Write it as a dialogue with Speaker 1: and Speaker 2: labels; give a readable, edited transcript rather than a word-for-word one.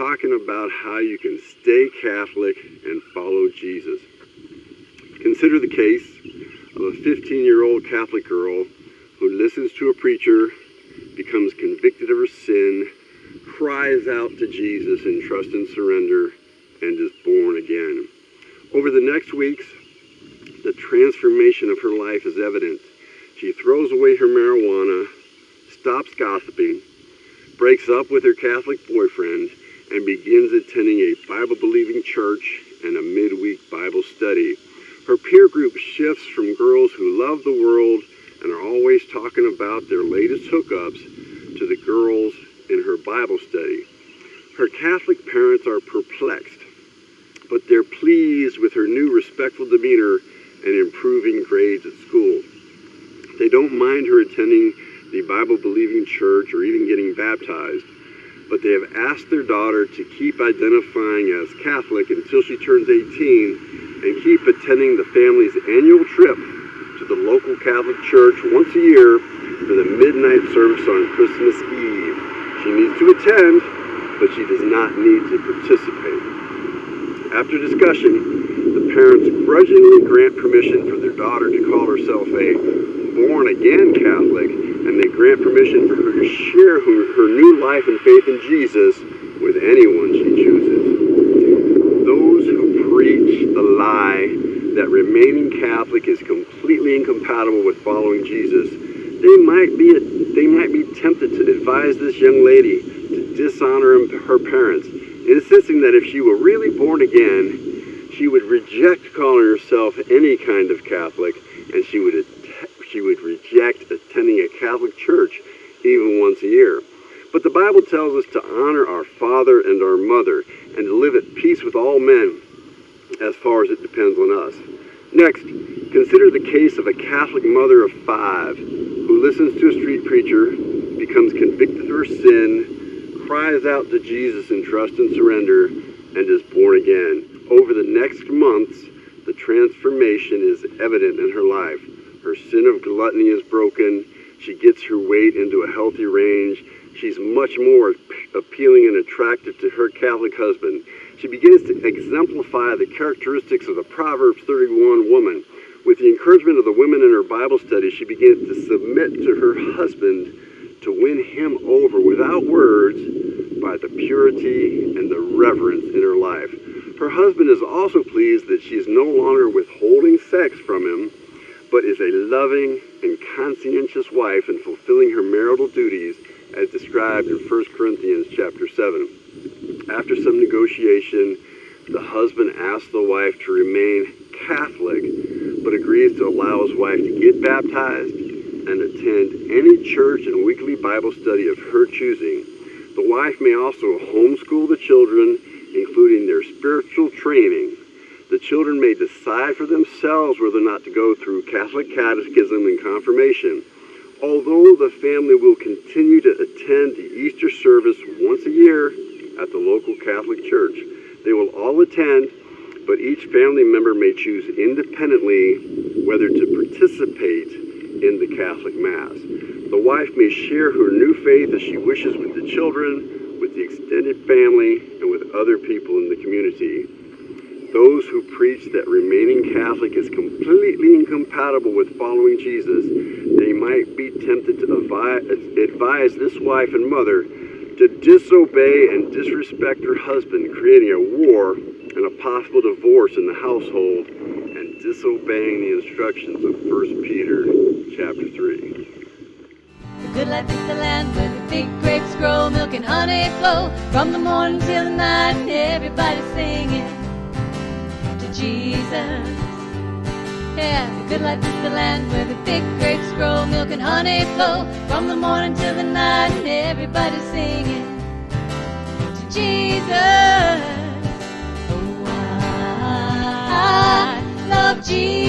Speaker 1: talking about how you can stay Catholic and follow Jesus. Consider the case of a 15-year-old Catholic girl who listens to a preacher, becomes convicted of her sin, cries out to Jesus in trust and surrender, and is born again. Over the next weeks, the transformation of her life is evident. She throws away her marijuana, stops gossiping, breaks up with her Catholic boyfriend, and begins attending a Bible-believing church and a midweek Bible study. Her peer group shifts from girls who love the world and are always talking about their latest hookups to the girls in her Bible study. Her Catholic parents are perplexed, but they're pleased with her new respectful demeanor and improving grades at school. They don't mind her attending the Bible-believing church or even getting baptized, but they have asked their daughter to keep identifying as Catholic until she turns 18 and keep attending the family's annual trip to the local Catholic church once a year for the midnight service on Christmas Eve. She needs to attend, but she does not need to participate. After discussion, the parents grudgingly grant permission for their daughter to call herself a born-again Catholic, and they grant permission for her to share her new life and faith in Jesus with anyone she chooses. Those who preach the lie that remaining Catholic is completely incompatible with following Jesus, they might be tempted to advise this young lady to dishonor her parents, insisting that if she were really born again, she would reject calling herself any kind of Catholic, and she would reject attending a Catholic church even once a year. But the Bible tells us to honor our father and our mother and to live at peace with all men as far as it depends on us. Next, consider the case of a Catholic mother of 5 who listens to a street preacher, becomes convicted of her sin, cries out to Jesus in trust and surrender, and is born again. Over the next months, the transformation is evident in her life. Her sin of gluttony is broken. She gets her weight into a healthy range. She's much more appealing and attractive to her Catholic husband. She begins to exemplify the characteristics of the Proverbs 31 woman. With the encouragement of the women in her Bible study, she begins to submit to her husband to win him over without words by the purity and the reverence in her life. Her husband is also pleased that she is no longer withholding sex from him, but is a loving and conscientious wife and fulfilling her marital duties as described in 1 Corinthians chapter 7. After some negotiation, the husband asks the wife to remain Catholic, but agrees to allow his wife to get baptized and attend any church and weekly Bible study of her choosing. The wife may also homeschool the children, including their spiritual training. The children may decide for themselves whether or not to go through Catholic catechism and confirmation. Although the family will continue to attend the Easter service once a year at the local Catholic church, they will all attend, but each family member may choose independently whether to participate in the Catholic Mass. The wife may share her new faith as she wishes with the children, with the extended family, and with other people in the community. Those who preach that remaining Catholic is completely incompatible with following Jesus, they might be tempted to advise this wife and mother to disobey and disrespect her husband, creating a war and a possible divorce in the household, and disobeying the instructions of 1 Peter chapter 3.
Speaker 2: The good life is the land where the big grapes grow, milk and honey flow, from the morning till the night, and everybody's singing to Jesus. Yeah, the good life is the land where the big grapes grow, milk and honey flow, from the morning till the night, and everybody's singing to Jesus. Oh, I love Jesus.